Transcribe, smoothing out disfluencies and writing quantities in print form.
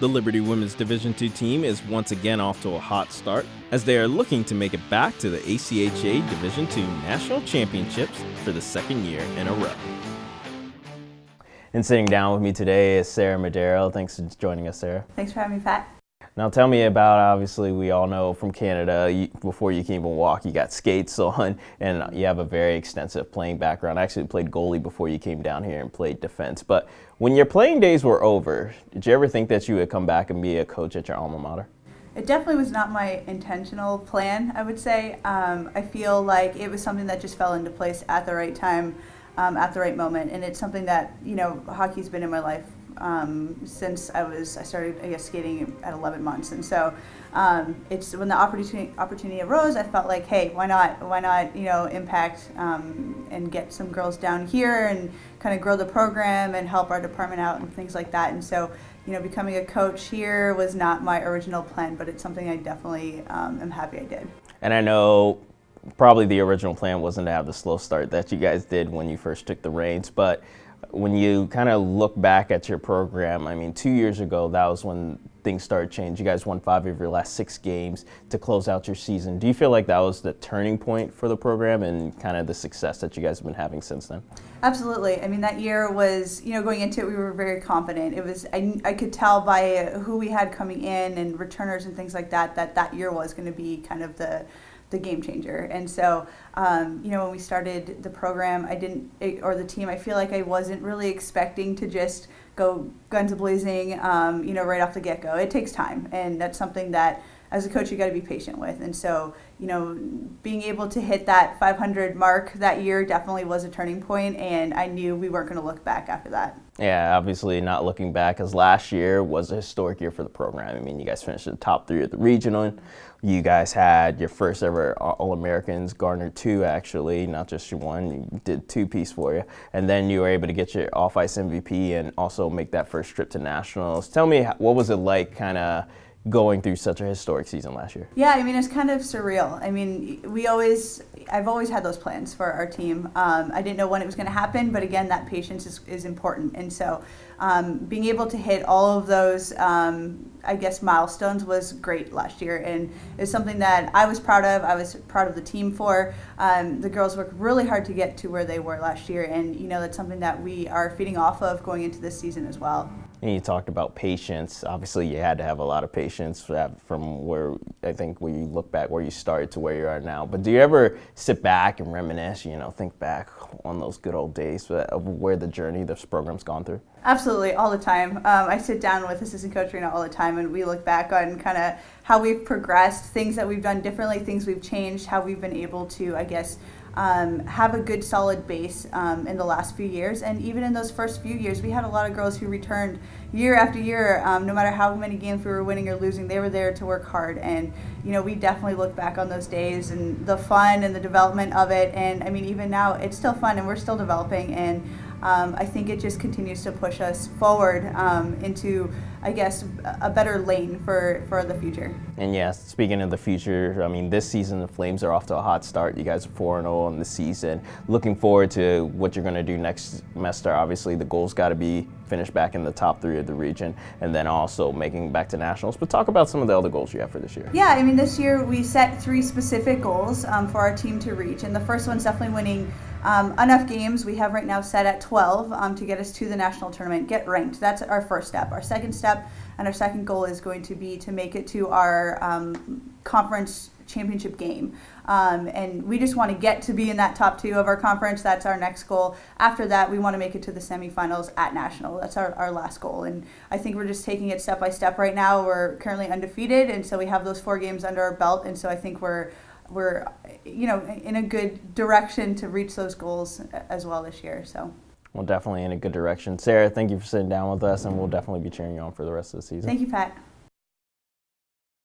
The Liberty Women's Division II team is once again off to a hot start as they are looking to make it back to the ACHA Division II National Championships for the second year in a row. And sitting down with me today is Sara Madero. Thanks for joining us, Sara. Thanks for having me, Pat. Now tell me about, obviously we all know from Canada, before you can even walk, you got skates on, and you have a very extensive playing background. I actually played goalie before you came down here and played defense. But when your playing days were over, did you ever think that you would come back and be a coach at your alma mater? It definitely was not my intentional plan, I would say. I feel like it was something that just fell into place at the right time, at the right moment. And it's something that, you know, hockey's been in my life since I started, I guess, skating at 11 months. And so it's when the opportunity arose, I felt like, hey, why not, you know, impact and get some girls down here and kind of grow the program and help our department out and things like that. And so, you know, becoming a coach here was not my original plan, but it's something I definitely am happy I did. And I know probably the original plan wasn't to have the slow start that you guys did when you first took the reins, but when you kind of look back at your program, I mean, 2 years ago, that was when things started changing. You guys won 5 of your last 6 games to close out your season. Do you feel like that was the turning point for the program and kind of the success that you guys have been having since then? Absolutely. I mean, that year was, you know, going into it, we were very confident. It was, I could tell by who we had coming in and returners and things like that, that year was going to be kind of the game changer. And so, you know, when we started the program, or the team, I feel like I wasn't really expecting to just go guns a-blazing, you know, right off the get-go. It takes time, and that's something that as a coach you got to be patient with. And so, you know, being able to hit that 500 mark that year definitely was a turning point, and I knew we weren't going to look back after that. Yeah, obviously not looking back, as last year was a historic year for the program. I mean, you guys finished in the top 3 of the regional. You guys had your first ever All-Americans, garnered 2 actually, not just your 1. You did 2-piece for you. And then you were able to get your off-ice MVP and also make that first trip to nationals. Tell me, what was it like kind of going through such a historic season last year? Yeah, I mean, it's kind of surreal. I mean, I've always had those plans for our team. I didn't know when it was going to happen, but again, that patience is important. And so being able to hit all of those, I guess, milestones was great last year. And it's something that I was proud of. I was proud of the team for. The girls worked really hard to get to where they were last year. And, you know, that's something that we are feeding off of going into this season as well. And you talked about patience. Obviously, you had to have a lot of patience from where, I think, when you look back where you started to where you are now. But do you ever sit back and reminisce, you know, think back on those good old days of where the journey this program's gone through? Absolutely, all the time. I sit down with assistant coach Rena all the time, and we look back on kind of how we've progressed, things that we've done differently, things we've changed, how we've been able to, I guess, have a good solid base in the last few years. And even in those first few years, we had a lot of girls who returned year after year. No matter how many games we were winning or losing, they were there to work hard. And, you know, we definitely look back on those days and the fun and the development of it. And I mean, even now, it's still fun and we're still developing. And I think it just continues to push us forward into, I guess, a better lane for the future. And yes, speaking of the future, I mean, this season the Flames are off to a hot start. You guys are 4-0 on the season. Looking forward to what you're going to do next semester. Obviously, the goal's got to be finish back in the top 3 of the region, and then also making back to nationals. But talk about some of the other goals you have for this year. Yeah, I mean, this year we set 3 specific goals for our team to reach, and the first one's definitely winning enough games. We have right now set at 12 to get us to the national tournament, get ranked. That's our first step. Our second step and our second goal is going to be to make it to our conference championship game. And we just want to get to be in that top 2 of our conference. That's our next goal. After that, we want to make it to the semifinals at national. That's our last goal. And I think we're just taking it step by step right now. We're currently undefeated, and so we have those 4 games under our belt. And so I think we're you know, in a good direction to reach those goals as well this year. So. Well, definitely in a good direction. Sara, thank you for sitting down with us, and we'll definitely be cheering you on for the rest of the season. Thank you, Pat.